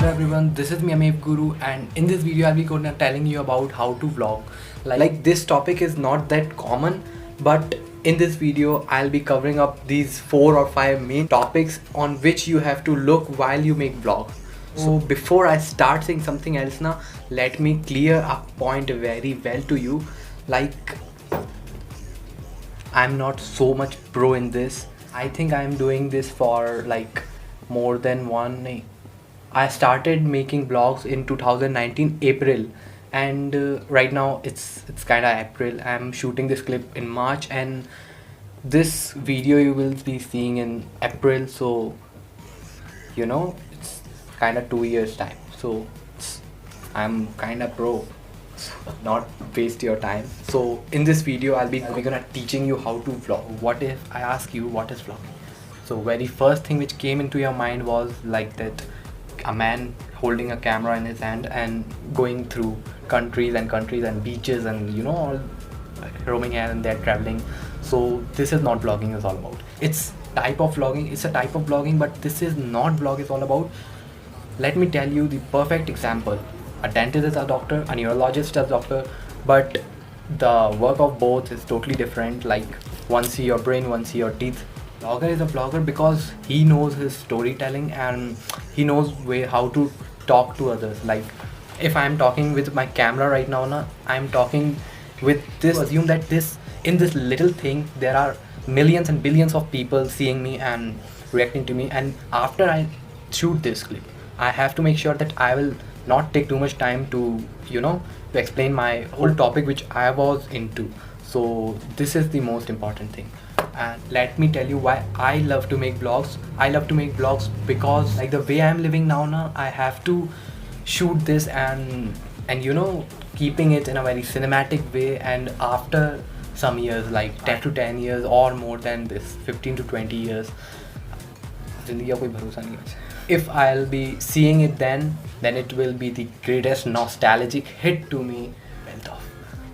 Hello everyone, this is me Amev Guru, and in this video I'll be gonna telling you about how to vlog. Like this topic is not that common, but in this video I'll be covering up these 4 or 5 main topics on which you have to look while you make vlogs. So before I start saying something else now, let me clear a point very well to you. Like I'm not so much pro in this. I think I'm doing this for like more than one. I started making vlogs in 2019 April, and right now it's kind of April. I'm shooting this clip in March, and this video you will be seeing in April. So it's kind of 2 years time. So I'm kind of pro. Not waste your time. So in this video I'll be gonna teaching you how to vlog. What if I ask you what is vlogging? So very first thing which came into your mind was like that a man holding a camera in his hand and going through countries and beaches and all roaming here and there, traveling. So this is not vlogging is all about. It's a type of vlogging, but this is not vlog is all about. Let me tell you the perfect example. A dentist is a doctor, a neurologist is a doctor, but the work of both is totally different. Like one see your brain, one see your teeth. Vlogger is a vlogger because he knows his storytelling and he knows how to talk to others. Like if I'm talking with my camera right now, I'm talking with this. Assume that in this little thing there are millions and billions of people seeing me and reacting to me, and after I shoot this clip, I have to make sure that I will not take too much time to to explain my whole topic which I was into. So this is the most important thing. And let me tell you why I love to make vlogs. I love to make vlogs because like the way I'm living now I have to shoot this and keeping it in a very cinematic way. And after some years, like 10 to 10 years or more than this, 15 to 20 years, if I'll be seeing it then it will be the greatest nostalgic hit to me.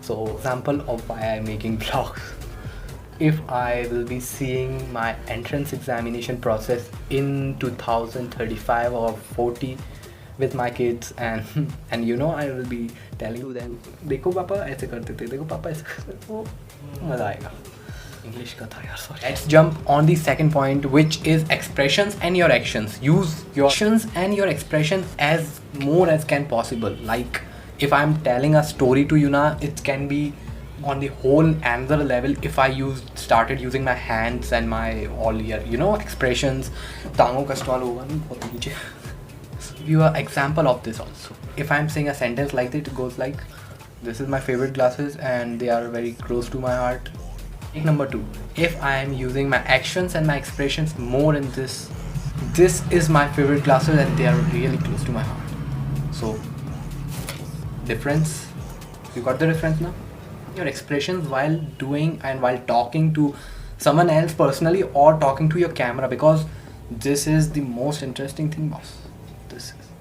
So example of why I'm making vlogs. If I will be seeing my entrance examination process in 2035 or 40 with my kids, and I will be telling you them, देखो पापा ऐसे करते थे, देखो पापा ऐसे करते थे, तो मजा आएगा. English का था यार, sorry. Let's jump on the second point, which is expressions and your actions. Use your actions and your expressions as more as can possible. Like if I'm telling a story to you now, it can be on the whole another level if I started using my hands and my all your expressions. You are example of this also. If I'm saying a sentence like that, it goes like, this is my favorite glasses and they are very close to my heart. Number 2, if I am using my actions and my expressions more in this is my favorite glasses and they are really close to my heart. So difference, you got the difference now? Your expressions while doing and while talking to someone else personally or talking to your camera, because this is the most interesting thing, boss.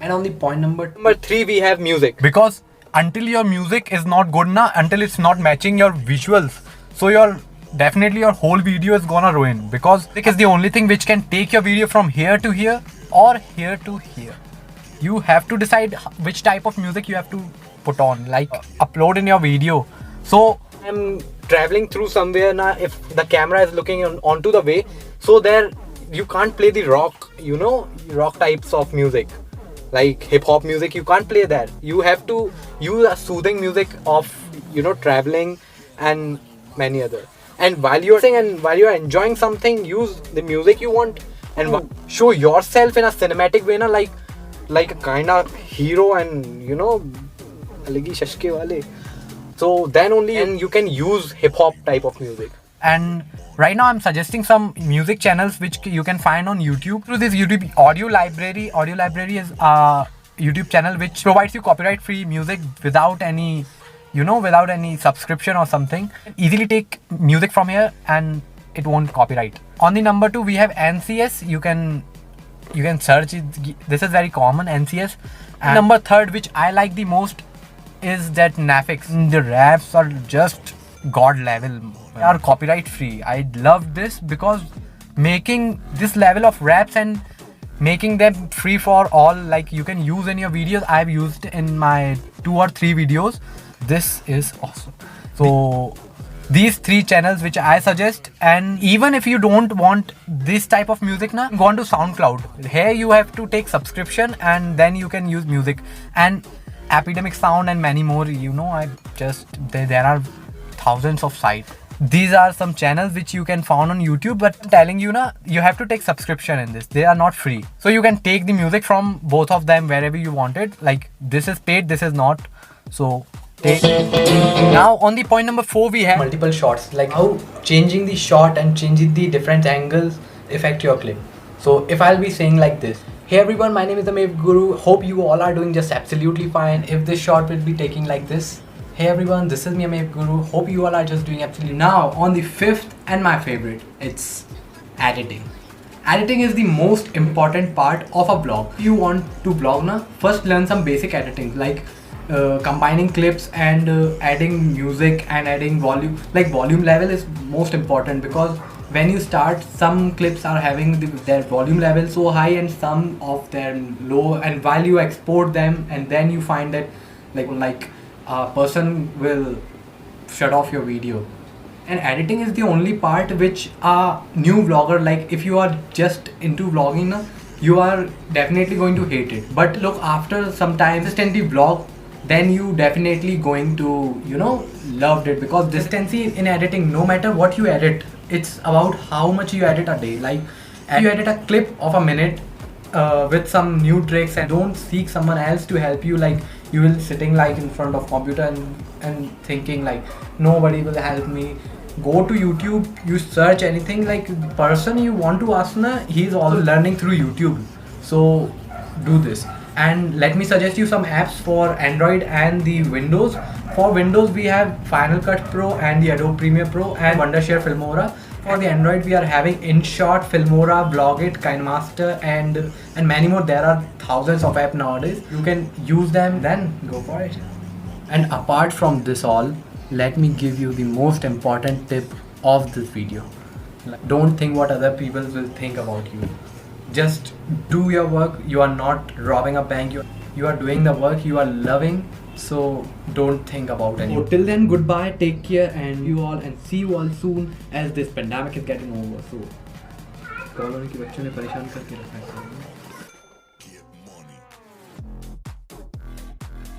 And on the point number 3, we have music. Because until your music is not good enough, until it's not matching your visuals, so definitely your whole video is gonna ruin, because music is the only thing which can take your video from here to here or here to here. You have to decide which type of music you have to put on, like upload in your video. So I'm traveling through somewhere now, if the camera is looking onto the way, so there you can't play the rock types of music, like hip-hop music. You can't play that. You have to use a soothing music of traveling and many other. And while you're singing and while you're enjoying something, use the music you want and show yourself in a cinematic way, like a kind of hero and alagi shashke wale. So then only you can use hip-hop type of music. And right now I'm suggesting some music channels which you can find on YouTube. Through this YouTube Audio Library is a YouTube channel which provides you copyright free music without any without any subscription or something. Easily take music from here and it won't copyright. On the number 2, we have NCS. You can search it. This is very common, NCS. And number 3, which I like the most, is that Nafix. The raps are just god level. They are copyright free. I love this because making this level of raps and making them free for all, like you can use in your videos. I've used in my 2 or 3 videos. This is awesome. So these 3 channels which I suggest, and even if you don't want this type of music na, go on to SoundCloud. Here you have to take subscription and then you can use music, and Epidemic Sound and many more, you know. There are thousands of sites. These are some channels which you can find on YouTube, but telling you na, you have to take subscription in this. They are not free. So you can take the music from both of them wherever you want it. Like this is paid, this is not. So take. Now on the point number 4 we have multiple shots, like how changing the shot and changing the different angles affect your clip. So if I'll be saying like this: hey everyone, my name is the Maeve Guru, hope you all are doing just absolutely fine. If this shot will be taking like this: hey everyone, this is me, Maeve Guru, hope you all are just doing absolutely. Now on the 5th and my favorite, it's editing. Editing is the most important part of a vlog. If you want to vlog na, first learn some basic editing, like combining clips and adding music and adding volume. Like volume level is most important, because when you start, some clips are having their volume level so high and some of them low, and while you export them, and then you find that like a person will shut off your video. And editing is the only part which a new vlogger, like if you are just into vlogging na, you are definitely going to hate it. But look, after some time consistency vlog, then you definitely going to, you know, loved it. Because consistency in editing, no matter what you edit, it's about how much you edit a day. Like if you edit a clip of a minute with some new tricks, and don't seek someone else to help you, like you will sitting like in front of computer and thinking like nobody will help me. Go to YouTube, you search anything, like the person you want to ask na, he is also learning through YouTube. So do this. And let me suggest you some apps for Android and the Windows. For Windows we have Final Cut Pro and the Adobe Premiere Pro and Wondershare Filmora. For the Android we are having InShot, Filmora, Vlogit, KineMaster and many more. There are thousands of apps nowadays. You can use them, then go for it. And apart from this all, let me give you the most important tip of this video. Don't think what other people will think about you. Just do your work. You are not robbing a bank. You are doing the work you are loving. So don't think about anything. So till then, goodbye, take care, and you all, and see you all soon, as this pandemic is getting over. So colony के बच्चों ने परेशान करके रखा है।